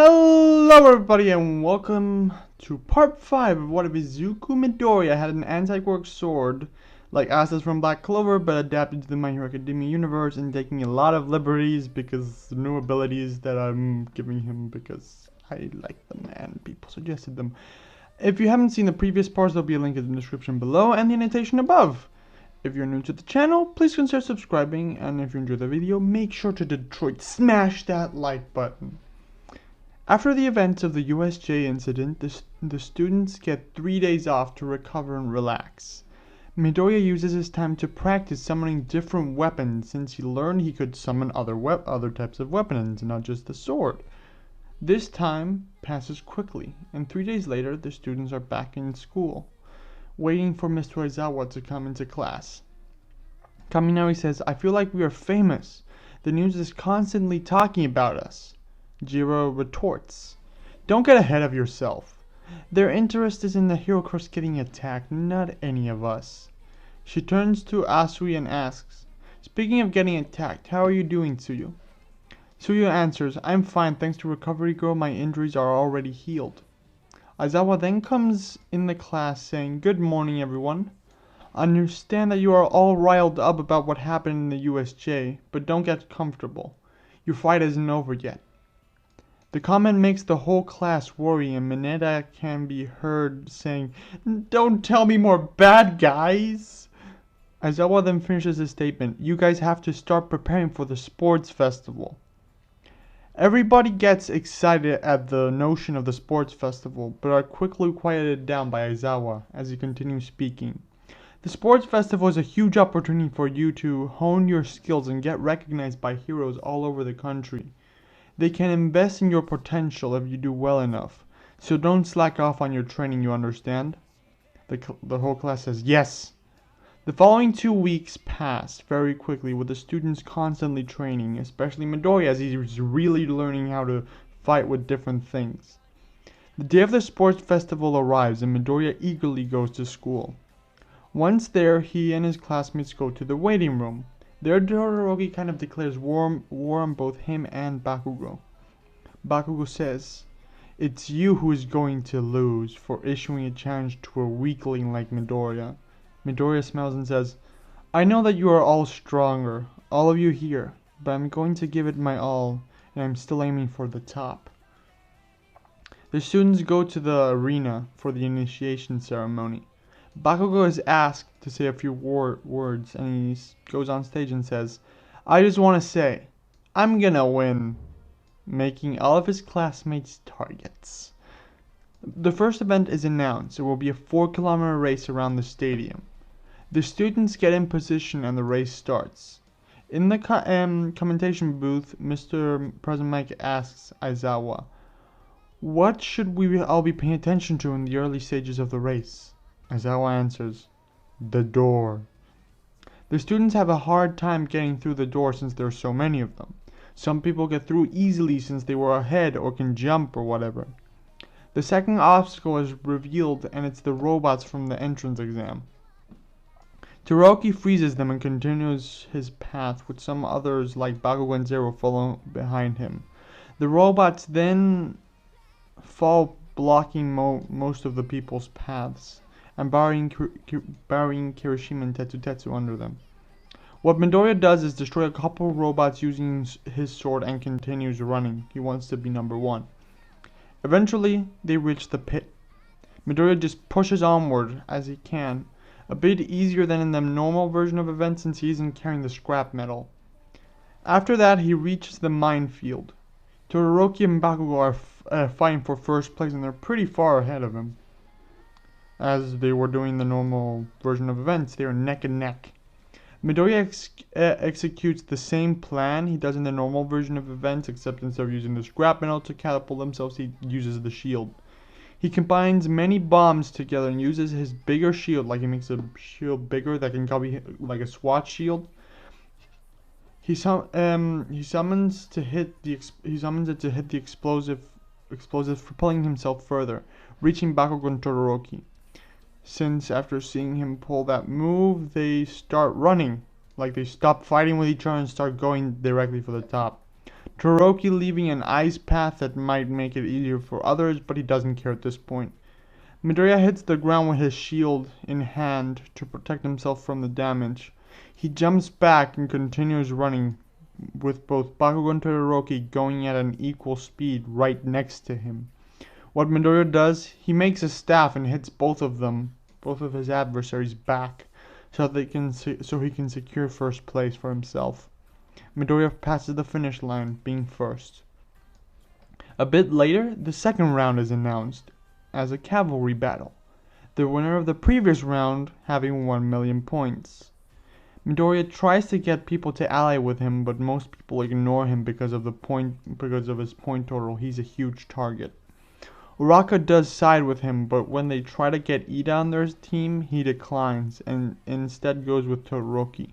Hello everybody and welcome to part 5 of what if Izuku Midoriya had an Anti-Quirk Sword like Asta's from Black Clover but adapted to the My Hero Academia universe and taking a lot of liberties because new abilities that I'm giving him because I like them and people suggested them. If you haven't seen the previous parts, there'll be a link in the description below and the annotation above. If you're new to the channel, please consider subscribing, and if you enjoyed the video, make sure to smash that like button. After the events of the USJ incident, the students get 3 days off to recover and relax. Midoriya uses his time to practice summoning different weapons since he learned he could summon other types of weapons, not just the sword. This time passes quickly, and 3 days later the students are back in school, waiting for Mr. Aizawa to come into class. Kaminari says, "I feel like we are famous. The news is constantly talking about us." Jiro retorts, "Don't get ahead of yourself. Their interest is in the hero course getting attacked, not any of us." She turns to Asui and asks, "Speaking of getting attacked, how are you doing, Tsuyu?" Tsuyu answers, "I'm fine thanks to Recovery Girl, my injuries are already healed." Aizawa then comes in the class saying, "Good morning everyone. I understand that you are all riled up about what happened in the USJ, but don't get comfortable. Your fight isn't over yet." The comment makes the whole class worry, and Mineta can be heard saying, "Don't tell me more bad guys." Aizawa then finishes his statement, "You guys have to start preparing for the sports festival." Everybody gets excited at the notion of the sports festival, but are quickly quieted down by Aizawa as he continues speaking. "The sports festival is a huge opportunity for you to hone your skills and get recognized by heroes all over the country. They can invest in your potential if you do well enough, so don't slack off on your training, you understand?" The whole class says yes. The following 2 weeks passed very quickly, with the students constantly training, especially Midoriya as he's really learning how to fight with different things. The day of the sports festival arrives and Midoriya eagerly goes to school. Once there, he and his classmates go to the waiting room. There, Todoroki kind of declares war on both him and Bakugo. Bakugo says, "It's you who is going to lose for issuing a challenge to a weakling like Midoriya." Midoriya smiles and says, "I know that you are all stronger, all of you here, but I'm going to give it my all, and I'm still aiming for the top." The students go to the arena for the initiation ceremony. Bakugo is asked to say a few words, and he goes on stage and says, "I just want to say, I'm gonna win," making all of his classmates targets. The first event is announced. It will be a 4-kilometer race around the stadium. The students get in position and the race starts. In the commentation booth, Mr. President Mike asks Aizawa, "What should we all be paying attention to in the early stages of the race?" Aizawa answers, "The door." The students have a hard time getting through the door since there are so many of them. Some people get through easily since they were ahead or can jump or whatever. The second obstacle is revealed, and it's the robots from the entrance exam. Todoroki freezes them and continues his path, with some others like Bakugo and Zero following behind him. The robots then fall, blocking most of the people's paths, and burying Kirishima and Tetsu under them. What Midoriya does is destroy a couple robots using his sword and continues running. He wants to be number 1. Eventually, they reach the pit. Midoriya just pushes onward as he can, a bit easier than in the normal version of events since he isn't carrying the scrap metal. After that, he reaches the minefield. Todoroki and Bakugo are fighting for first place, and they're pretty far ahead of him. As they were doing the normal version of events, they are neck and neck. Midoriya executes the same plan he does in the normal version of events, except instead of using the scrap metal to catapult themselves, he uses the shield. He combines many bombs together and uses his bigger shield, like he makes a shield bigger that can copy like a SWAT shield. He summons it to hit the explosive, propelling himself further, reaching Bakugo and Todoroki. Since after seeing him pull that move, they start running. Like they stop fighting with each other and start going directly for the top. Todoroki leaving an ice path that might make it easier for others, but he doesn't care at this point. Midoriya hits the ground with his shield in hand to protect himself from the damage. He jumps back and continues running, with both Bakugo and Todoroki going at an equal speed right next to him. What Midoriya does, he makes a staff and hits both of his adversaries back, so he can secure first place for himself. Midoriya passes the finish line, being first. A bit later, the second round is announced as a cavalry battle, the winner of the previous round having 1,000,000 points. Midoriya tries to get people to ally with him, but most people ignore him because of his point total. He's a huge target. Uraka does side with him, but when they try to get Ida on their team, he declines and instead goes with Todoroki,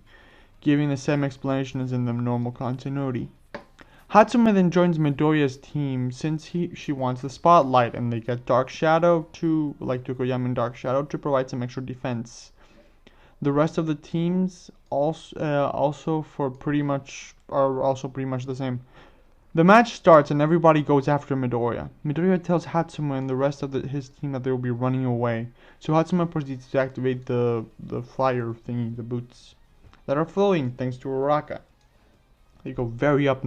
giving the same explanation as in the normal continuity. Hatsume then joins Midoriya's team since she wants the spotlight, and they get Dark Shadow like Tokoyami and Dark Shadow, to provide some extra defense. The rest of the teams are also pretty much the same. The match starts and everybody goes after Midoriya. Midoriya tells Hatsume and the rest of his team that they will be running away, so Hatsume proceeds to activate the flyer thingy, the boots, that are flowing thanks to Uraka. They go very high up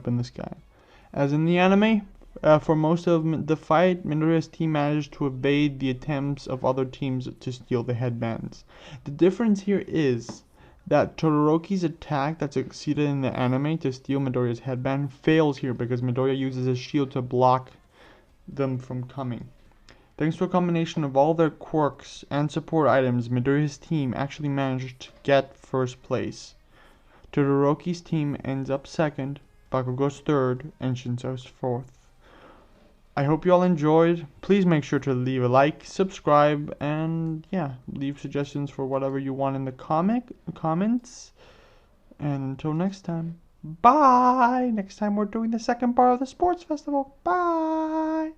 in the sky. As in the anime, for most of the fight, Midoriya's team managed to evade the attempts of other teams to steal the headbands. The difference here is that Todoroki's attack that succeeded in the anime to steal Midoriya's headband fails here because Midoriya uses his shield to block them from coming. Thanks to a combination of all their quirks and support items, Midoriya's team actually managed to get first place. Todoroki's team ends up second, Bakugo's third, and Shinso's fourth. I hope you all enjoyed. Please make sure to leave a like, subscribe, and leave suggestions for whatever you want in the comments. And until next time, bye! Next time we're doing the second part of the sports festival. Bye!